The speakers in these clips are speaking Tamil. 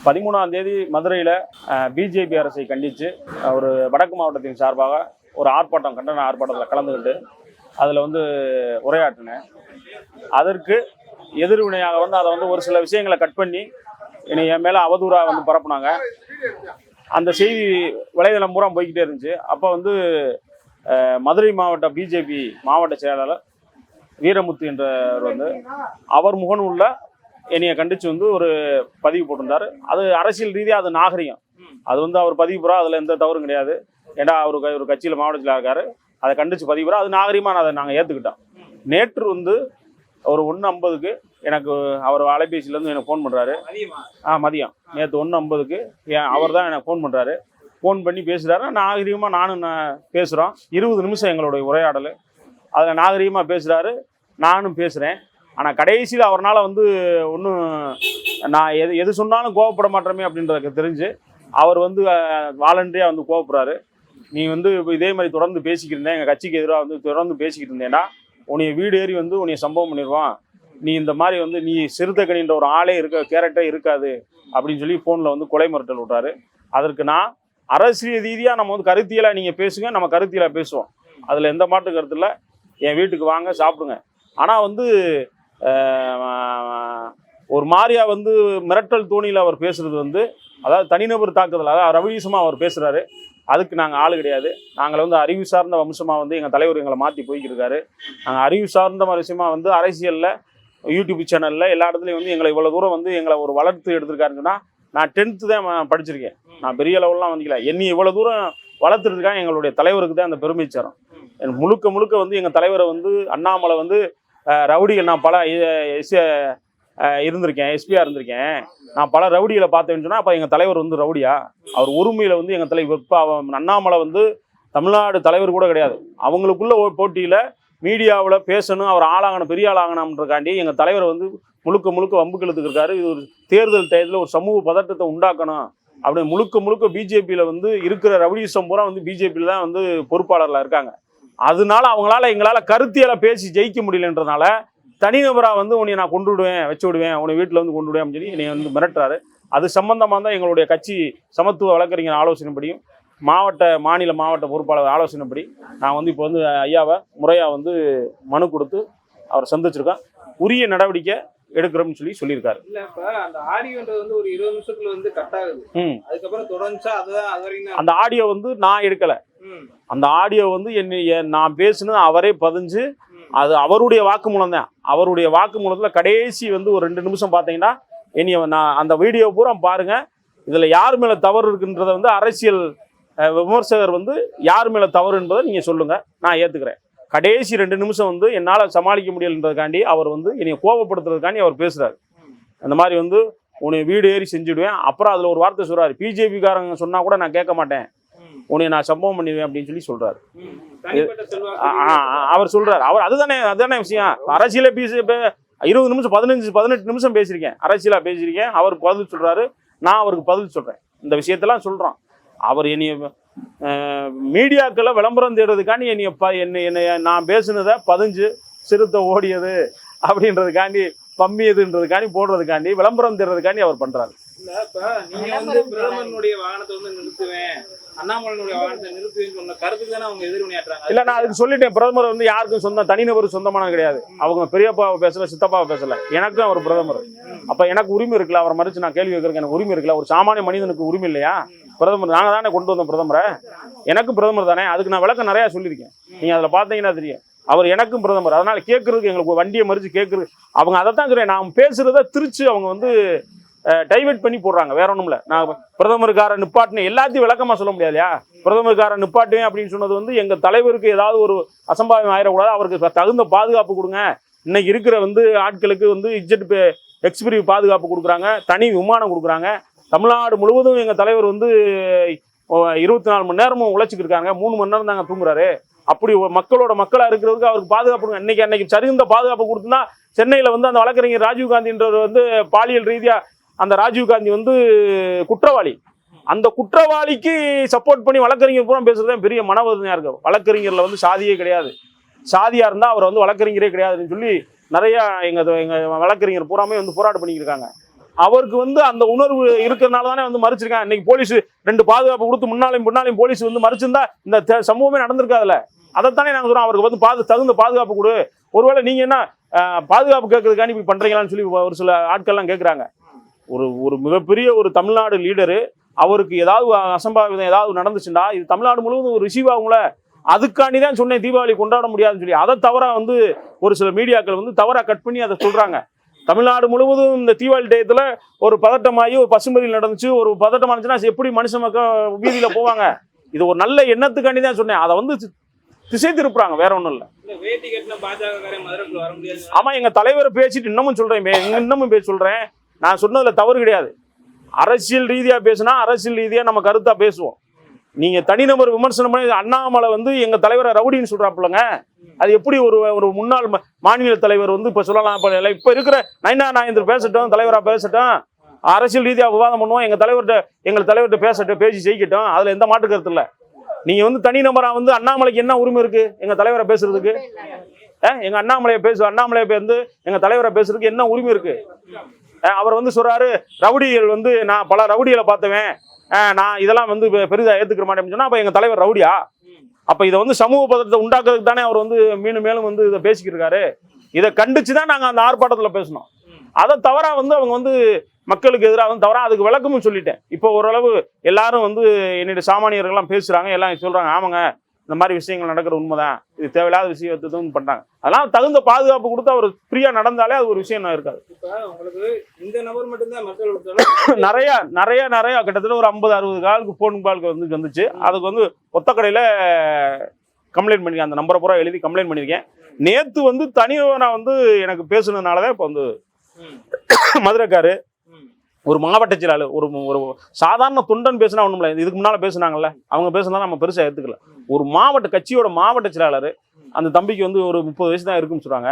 13ஆம் தேதி மதுரையில் பிஜேபி அரசை கண்டித்து ஒரு வடக்கு மாவட்டத்தின் சார்பாக ஒரு ஆர்ப்பாட்டம், கண்டன ஆர்ப்பாட்டத்தில் கலந்துக்கிட்டு அதில் உரையாற்றினேன். அதற்கு எதிர்வினையாக அதை ஒரு சில விஷயங்களை கட் பண்ணி என் மேலே அவதூறாக பரப்புனாங்க. அந்த செய்தி வலைதளம் பூரா போய்கிட்டே இருந்துச்சு. அப்போ மதுரை மாவட்ட பிஜேபி மாவட்ட செயலாளர் வீரமுத்து என்றவர் அவர் முகநூலில் என்னைய கண்டித்து ஒரு பதிவு போட்டிருந்தார். அது அரசியல் ரீதியாக அது நாகரிகம். அது அவர் பதிவு போகிறா, அதில் எந்த தவறும் கிடையாது. ஏன்னா அவர் ஒரு கட்சியில் மாவட்டத்தில் இருக்காரு, அதை கண்டித்து பதிவு போகிறா, அது நாகரிகமாக அதை நாங்கள் ஏற்றுக்கிட்டோம். நேற்று ஒரு 1:50க்கு எனக்கு அவர் அலைபேசியிலேருந்து எனக்கு ஃபோன் பண்ணுறாரு. மதியம் நேற்று 1:50க்கு அவர் தான் எனக்கு ஃபோன் பண்ணுறாரு. ஃபோன் பண்ணி பேசுகிறாரு. நாகரிகமாக நானும் பேசுகிறோம். 20 நிமிஷம் எங்களுடைய உரையாடல். அதில் நாகரிகமாக பேசுகிறாரு, நானும் பேசுகிறேன். ஆனால் கடைசியில் அவரால் ஒன்றும் நான் எது சொன்னாலும் கோவப்பட மாட்டேமே அப்படின்றதுக்கு தெரிஞ்சு அவர் வாலண்டரியாக கோவப்படுறாரு. நீ இதே மாதிரி தொடர்ந்து பேசிக்கிட்டு இருந்தேன், எங்கள் கட்சிக்கு எதிராக தொடர்ந்து பேசிக்கிட்டு இருந்தேன்னா உன்னைய வீடு ஏறி உன்னைய சம்பவம் பண்ணிடுவான். நீ இந்த மாதிரி நீ சிறுத்தைக்கணின்ற ஒரு ஆளே கேரக்டரே இருக்காது அப்படின்னு சொல்லி ஃபோனில் கொலை மிரட்டல் விட்டாரு. அதற்கு நான் அரசியல் ரீதியாக நம்ம கருத்தியலாக நீங்கள் பேசுங்க, நம்ம கருத்தியலாக பேசுவோம், அதில் எந்த மாற்று கருத்து இல்லை. என் வீட்டுக்கு வாங்க, சாப்பிடுங்க. ஆனால் ஒரு மாதிரியா மிரட்டல் தோணியில் அவர் பேசுறது அதாவது தனிநபர் தாக்குதல், அதாவது ரவுடிசமாக அவர் பேசுகிறாரு. அதுக்கு நாங்கள் ஆள் கிடையாது. நாங்கள் அறிவு சார்ந்த வம்சமாக எங்கள் தலைவர் எங்களை மாற்றி போய்க்கிருக்காரு. நாங்கள் அறிவு சார்ந்த விஷயமாக அரசியலில், யூடியூப் சேனலில், எல்லா இடத்துலையும் எங்களை இவ்வளோ தூரம் எங்களை ஒரு வளர்த்து எடுத்திருக்காருன்னு சொன்னால், நான் 10th தான் படிச்சிருக்கேன். நான் பெரிய லெவல்லாம் வந்துக்கல. என்னை இவ்வளோ தூரம் வளர்த்துறதுக்காக எங்களுடைய தலைவருக்கு தான் அந்த பெருமை சேரும். முழுக்க முழுக்க எங்கள் தலைவரை அண்ணாமலை ரவுடிகள், நான் பல இருந்திருக்கேன், எஸ்பியாக இருந்திருக்கேன். நான் பல ரவுடிகளை பார்த்தேன்னு சொன்னால் அப்போ எங்கள் தலைவர் ரவுடியா? அவர் உரிமையில் எங்கள் தலைவர் இப்போ அண்ணாமலை தமிழ்நாடு தலைவர் கூட கிடையாது. அவங்களுக்குள்ள போட்டியில் மீடியாவில் பேசணும், அவர் ஆளாகணும், பெரிய ஆளாகணும்ன்றக்காண்டி எங்கள் தலைவர் முழுக்க முழுக்க வம்புக்கு இழுத்துக்கிருக்காரு. இது ஒரு தேர்தல் டயத்தில் ஒரு சமூக பதட்டத்தை உண்டாக்கணும் அப்படின்னு முழுக்க முழுக்க பிஜேபியில் இருக்கிற ரவுடிசம் பூரா பிஜேபியில் தான் பொறுப்பாளரில் இருக்காங்க. அதனால அவங்களால எங்களால் கருத்தியலை பேசி ஜெயிக்க முடியலன்றதுனால தனிநபராக உன்னை நான் கொண்டு விடுவேன், வச்சு விடுவேன், உன்னை வீட்டில் கொண்டு விடுவேன் அப்படின்னு சொல்லி என்னை மிரட்டுறாரு. அது சம்பந்தமாக தான் எங்களுடைய கட்சி சமத்துவ வழக்கறிஞர் ஆலோசனைப்படியும் மாநில மாவட்ட பொறுப்பாளர் ஆலோசனைப்படி நான் இப்போ ஐயாவை முறையாக மனு கொடுத்து அவரை சந்திச்சிருக்கேன். உரிய நடவடிக்கை எடுக்கிறோம்னு சொல்லியிருக்காரு. இல்ல இப்ப அந்த ஆடியோன்றது ஒரு 20 நிமிஷத்துல கட் ஆகுது. அதுக்கப்புறம் தொடர்ந்துச்சா அதுதான் அது வரைக்கும் அந்த ஆடியோ நான் எடுக்கல. அந்த ஆடியோ நான் பேசுனது அவரே பதிஞ்சு, அது அவருடைய வாக்குமூலம் தான். அவருடைய வாக்குமூலத்துல கடைசி ஒரு 2 நிமிஷம் பார்த்தீங்கன்னா நான் அந்த வீடியோ பூரா பாருங்க. இதுல யார் மேல தவறு இருக்குன்றத அரசியல் விமர்சகர் யார் மேல தவறு என்பதை நீங்க சொல்லுங்க, நான் ஏத்துக்கிறேன். கடைசி 2 நிமிஷம் என்னால் சமாளிக்க முடியலன்றதுக்காண்டி அவர் என்னை கோபப்படுத்துறதுக்காண்டி அவர் பேசுறாரு. அந்த மாதிரி உன்னை வீடு ஏறி செஞ்சுடுவேன். அப்புறம் அதில் ஒரு வார்த்தை சொல்றாரு, பிஜேபிக்காரங்க சொன்னா கூட நான் கேட்க மாட்டேன், உன்னை நான் சம்பவம் பண்ணிடுவேன் அப்படின்னு சொல்றாரு. அவர் சொல்றாரு. அவர் அதுதானே விஷயம். அரசியல 20 நிமிஷம் 18 நிமிஷம் பேசியிருக்கேன், அரசியலா பேசியிருக்கேன். அவர் பதில் சொல்றாரு, நான் அவருக்கு பதில் சொல்றேன். இந்த விஷயத்தெல்லாம் சொல்றான். அவர் என்னைய மீடியாக்களை விளம்பரம் தேடுறதுக்காண்டி என்னை நான் பேசுனதை பதிஞ்சு சிறுத்தை ஓடியது அப்படின்றதுக்காண்டி, பம்மியதுன்றதுக்காண்டி போடுறதுக்காண்டி, விளம்பரம் தேடுறதுக்காண்டி அவர் பண்றாரு. இல்ல இப்ப நீங்க பிரதமருடைய வாகனத்தை நிறுத்துவேன், அண்ணாமலையுடைய வாகனத்தை நிறுத்துவேன்னு சொன்ன கருத்து தானே அவங்க எதிர்வினையாற்றாங்க. இல்ல, நான் அதுக்கு சொல்லிட்டேன். பிரதமர் யாருக்கும் சொந்த தனிநபர் சொந்தமானது கிடையாது. அவங்க பெரியப்பாவை பேசல, சித்தப்பாவை பேசல. எனக்கும் அவர் பிரதமர். அப்ப எனக்கு உரிமை இருக்குல்ல, அவரை மறிச்சு நான் கேள்வி கேட்கறதுக்கு எனக்கு உரிமை இருக்குல்ல. ஒரு சாமானிய மனிதனுக்கு உரிமை இல்லையா? பிரதமர் நாங்க தானே கொண்டு வந்தோம் பிரதமரை. எனக்கும் பிரதமர் தானே. அதுக்கு நான் விளக்கம் நிறைய சொல்லியிருக்கேன். நீங்க அதுல பாத்தீங்கன்னா தெரியும், அவர் எனக்கும் பிரதமர். அதனால கேட்கறதுக்கு எங்களுக்கு வண்டியை மறிச்சு கேட்கறது. அவங்க அதைத்தான் சொல்றேன், நான் பேசுறத திருச்சு அவங்க டைவெர்ட் பண்ணி போடுறாங்க. வேற ஒண்ணும் இல்ல. நான் பிரதமருக்கார நிப்பாட்டினேன் எல்லாத்தையும் விளக்கமா சொல்ல முடியாதுயா. பிரதமருக்கார நிப்பாட்டுவேன் அப்படின்னு சொன்னது எங்க தலைவருக்கு ஏதாவது ஒரு அசம்பாவியம் ஆயிடக்கூடாது, அவருக்கு தகுந்த பாதுகாப்பு கொடுங்க. இன்னைக்கு இருக்கிற ஆட்களுக்கு இஜெட் எக்ஸ்பிரிவ் பாதுகாப்பு கொடுக்குறாங்க, தனி விமானம் கொடுக்குறாங்க. தமிழ்நாடு முழுவதும் எங்க தலைவர் 24 மணி நேரமும் உழைச்சிக்கிட்டு இருக்காங்க. 3 மணி நேரம் தாங்க தூங்குறாரு. அப்படி மக்களோட மக்களா இருக்கிறதுக்கு அவருக்கு பாதுகாப்பு அன்னைக்கு சரிந்த பாதுகாப்பு கொடுத்துனா, சென்னையில அந்த வழக்கறிஞர் ராஜீவ்காந்தின்றவர் பாலியல் ரீதியா அந்த ராஜீவ்காந்தி குற்றவாளி. அந்த குற்றவாளிக்கு சப்போர்ட் பண்ணி வழக்கறிஞர் பூரா பேசுறது பெரிய மனவேதனையா இருக்கு. வழக்கறிஞர்ல சாதியே கிடையாது. சாதியா இருந்தா அவர் வழக்கறிஞரே கிடையாதுன்னு சொல்லி நிறைய எங்க வழக்கறிஞர் பூராமே போராட்டம் பண்ணிக்கிட்டு இருக்காங்க. அவருக்கு வந்து அந்த உணர்வு இருக்கிறதுனால தானே வந்து மறிச்சிருக்காங்க. இன்னைக்கு போலீஸ் 2 பாதுகாப்பு கொடுத்து முன்னாலையும் போலீஸ் வந்து மறிச்சிருந்தா இந்த சம்பவமே நடந்திருக்காதுல்ல. அதைத்தானே நாங்கள் சொல்றோம், அவருக்கு வந்து தகுந்த பாதுகாப்பு கொடு. ஒருவேளை நீங்க என்ன பாதுகாப்பு கேட்கறதுக்காண்டி இப்படி பண்றீங்களான்னு சொல்லி ஒரு சில ஆட்கள்லாம் கேட்குறாங்க. ஒரு மிகப்பெரிய ஒரு தமிழ்நாடு லீடரு, அவருக்கு ஏதாவது அசம்பாவிதம் ஏதாவது நடந்துச்சுன்னா இது தமிழ்நாடு முழுவதும் ஒரு ரிசீவ் ஆகுங்கள. அதுக்காண்டி தான் சொன்னேன் தீபாவளி கொண்டாட முடியாதுன்னு சொல்லி. அதை தவறா வந்து ஒரு சில மீடியாக்கள் வந்து தவறா கட் பண்ணி அதை சொல்றாங்க. தமிழ்நாடு முழுவதும் இந்த தீபாவளி டயத்துல ஒரு பதட்டமாகி ஒரு பசும்பொறியில் நடந்துச்சு, ஒரு பதட்டம் இருந்துச்சுன்னா எப்படி மனுஷ மக்கள் வீதியில போவாங்க? இது ஒரு நல்ல எண்ணத்துக்காண்டி தான் சொன்னேன். அதை வந்து திசை திருப்புறாங்க, வேற ஒண்ணும் இல்ல. ஆமா, எங்க தலைவரை பேசிட்டு இன்னமும் சொல்றேன், இன்னமும் பேச சொல்றேன். நான் சொன்னதுல தவறு கிடையாது. அரசியல் ரீதியா பேசினா அரசியல் ரீதியா நம்ம கருத்தா பேசுவோம். நீங்க தனிநபர் விமர்சனம் பண்ணி அண்ணாமலை வந்து எங்க தலைவரை ரவுடின்னு சொல்றாப்புலங்க. அது எப்படி ஒரு முன்னாள் மாநில தலைவர் வந்து இப்ப சொல்லலாம்? இப்ப இருக்கிற நைனா நாயந்தர் பேசட்டும், தலைவரா பேசட்டும், அரசியல் ரீதியா விவாதம் பண்ணுவோம். எங்க தலைவர்கிட்ட பேசட்டும், பேசி ஜெயிக்கட்டும். அதுல எந்த மாட்டு கருத்து இல்ல. நீங்க வந்து தனிநபரா வந்து அண்ணாமலைக்கு என்ன உரிமை இருக்கு எங்க தலைவரை பேசுறதுக்கு? எங்க அண்ணாமலையை வந்து எங்க தலைவரை பேசுறதுக்கு என்ன உரிமை இருக்கு? அவர் வந்து சொல்றாரு, ரவுடிகள் வந்து நான் பல ரவுடிகளை பார்த்தவன், நான் இதெல்லாம் வந்து பெரிதா ஏத்துக்கிற மாட்டேன்னு சொன்னா அப்ப எங்க தலைவர் ரவுடியா? அப்ப இதை வந்து சமூக பதத்தை உண்டாக்குறதுக்கு தானே அவர் வந்து மேலும் வந்து இதை பேசிக்கிட்டு இருக்காரு. இதை கண்டிச்சுதான் நாங்க அந்த ஆர்ப்பாட்டத்துல பேசணும். அதை தவறா வந்து அவங்க வந்து மக்களுக்கு எதிராக வந்து தவறா அதுக்கு விளக்கமும் சொல்லிட்டேன். இப்போ ஓரளவு எல்லாரும் வந்து என்னுடைய சாமானியர்கள்லாம் பேசுறாங்க, எல்லாம் சொல்றாங்க, ஆமாங்க இந்த மாதிரி விஷயங்கள் நடக்கிற உண்மைதான், இது தேவையில்லாத விஷயத்தை பண்றாங்க. அதெல்லாம் தகுந்த பாதுகாப்பு கொடுத்து அவர் ஃப்ரீயா நடந்தாலே அது ஒரு விஷயம் இருக்காது. உங்களுக்கு இந்த நபர் மட்டும்தான் மக்கள் நிறைய கிட்டத்தட்ட ஒரு 50-60 காலுக்கு போன் காலுக்கு வந்துச்சு. அதுக்கு வந்து ஒத்தக்கடையில கம்ப்ளைண்ட் பண்ணி அந்த நம்பரை பூரா எழுதி கம்ப்ளைண்ட் பண்ணியிருக்கேன். நேத்து வந்து தனியாக வந்து எனக்கு பேசுனதுனாலதான் இப்போ வந்து மதுரைக்காரு ஒரு மாவட்ட செயலாளர் ஒரு சாதாரண தொண்டன் பேசினா ஒண்ணும் இல்லை. இதுக்கு முன்னால பேசுனாங்கல்ல, அவங்க பேசுனா நம்ம பெருசா எடுத்துக்கல. ஒரு கட்சியோட மாவட்ட செயலாளர், அந்த தம்பிக்கு வந்து ஒரு 30 வயசு தான் இருக்குன்னு சொல்றாங்க.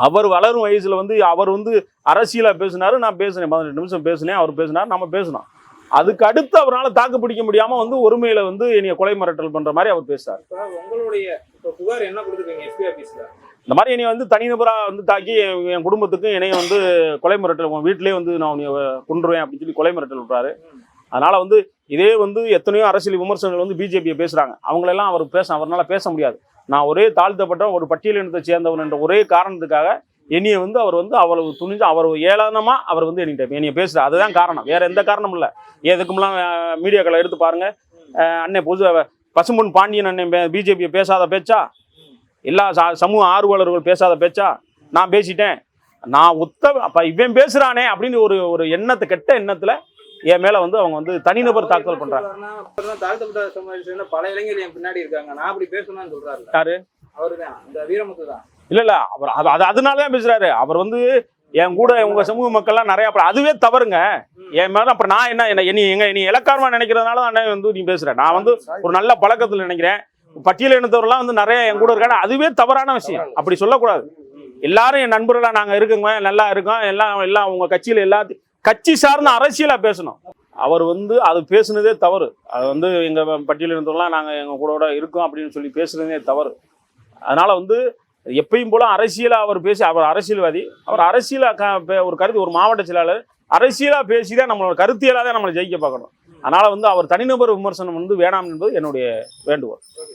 அவர் வளரும் வயசுல வந்து அவர் வந்து அரசியலா பேசினாரு, நான் பேசினேன், 12 நிமிஷம் பேசினேன், அவர் பேசினார், நம்ம பேசினோம். அதுக்கு அடுத்து அவரால் தாக்கு பிடிக்க முடியாம வந்து ஒருமையில வந்து என்னைய கொலை மிரட்டல் பண்ற மாதிரி அவர் பேசுறாரு. உங்களுடைய புகார் என்ன கொடுத்துருக்கீங்க எஸ்பி ஆபீஸ்ல? இந்த மாதிரி என்னை வந்து தனிநபரா வந்து தாக்கி என் குடும்பத்துக்கும் என்னைய வந்து கொலை மிரட்டல், உன் வீட்டிலேயே வந்து நான் உன்னை கொன்றுவேன் அப்படின்னு சொல்லி கொலை மிரட்டல் விடுறாரு. அதனால வந்து இதே வந்து எத்தனையோ அரசியல் விமர்சனங்கள் வந்து பிஜேபியை பேசுறாங்க. அவங்களெல்லாம் அவரால் பேச முடியாது. நான் ஒரே தாழ்த்தப்பட்ட ஒரு பட்டியலினத்தை சேர்ந்தவன் என்ற ஒரே காரணத்துக்காக என்னைய வந்து அவர் வந்து அவ்வளவு துணிஞ்சு அவர் ஏளனமா அவர் வந்து என்னைய பேசுறாரு. அதுதான் காரணம், வேற எந்த காரணமும் இல்லை. எதுக்குமெல்லாம் மீடியாக்களை எடுத்து பாருங்க. அண்ணன் பசும்பொன் பாண்டியன் அண்ணன் பிஜேபியை பேசாத பேச்சா, எல்லா சமூக ஆர்வலர்கள் பேசாத பேச்சா நான் பேசிட்டேன். நான் அப்ப இவன் பேசுறானே அப்படின்னு ஒரு எண்ணத்தை, கெட்ட எண்ணத்துல என் மேல வந்து அவங்க வந்து தனிநபர் தாக்குதல் பண்றாங்க. பல இளைஞர்கள் என் பின்னாடி இருக்காங்க, நான் அப்படி பேசணும்னு சொல்றாரு. யாரு? அவருதான், இந்த வீரமுத்து தான். இல்ல அவர் அதனாலதான் பேசுறாரு. அவர் வந்து என் கூட உங்க சமூக மக்கள்லாம் நிறைய, அதுவே தவறுங்க என் மேல. அப்புறம் நான் என்ன இலக்காரமா நினைக்கிறதுனால தான் வந்து நீ பேசுற. நான் வந்து ஒரு நல்ல பழக்கத்துல நினைக்கிறேன். பட்டியல் இனத்தவரெல்லாம் வந்து நிறைய என் கூட இருக்காங்க, அதுவே தவறான விஷயம். அப்படி சொல்லக்கூடாது. எல்லாரும் என் நண்பர்களா நாங்க இருக்குங்க, நல்லா இருக்கோம், எல்லாம் உங்க கட்சியில எல்லாத்தையும் கட்சி சார்ந்த அரசியலா பேசணும். அவர் வந்து அது பேசுனதே தவறு. அது வந்து எங்க பட்டியல் இனத்தவரெல்லாம் நாங்க எங்க கூட இருக்கோம் அப்படின்னு சொல்லி பேசுனதே தவறு. அதனால வந்து எப்பயும் போல அரசியலா அவர் பேசி, அவர் அரசியல்வாதி, அவர் அரசியலா ஒரு கருத்து, ஒரு மாவட்ட செயலாளர் அரசியலா பேசிதான் நம்மளோட கருத்தியலா தான் நம்மளை ஜெயிக்க பார்க்கணும். அதனால வந்து அவர் தனிநபர் விமர்சனம் வந்து வேணாம் என்பது என்னுடைய வேண்டுகோள்.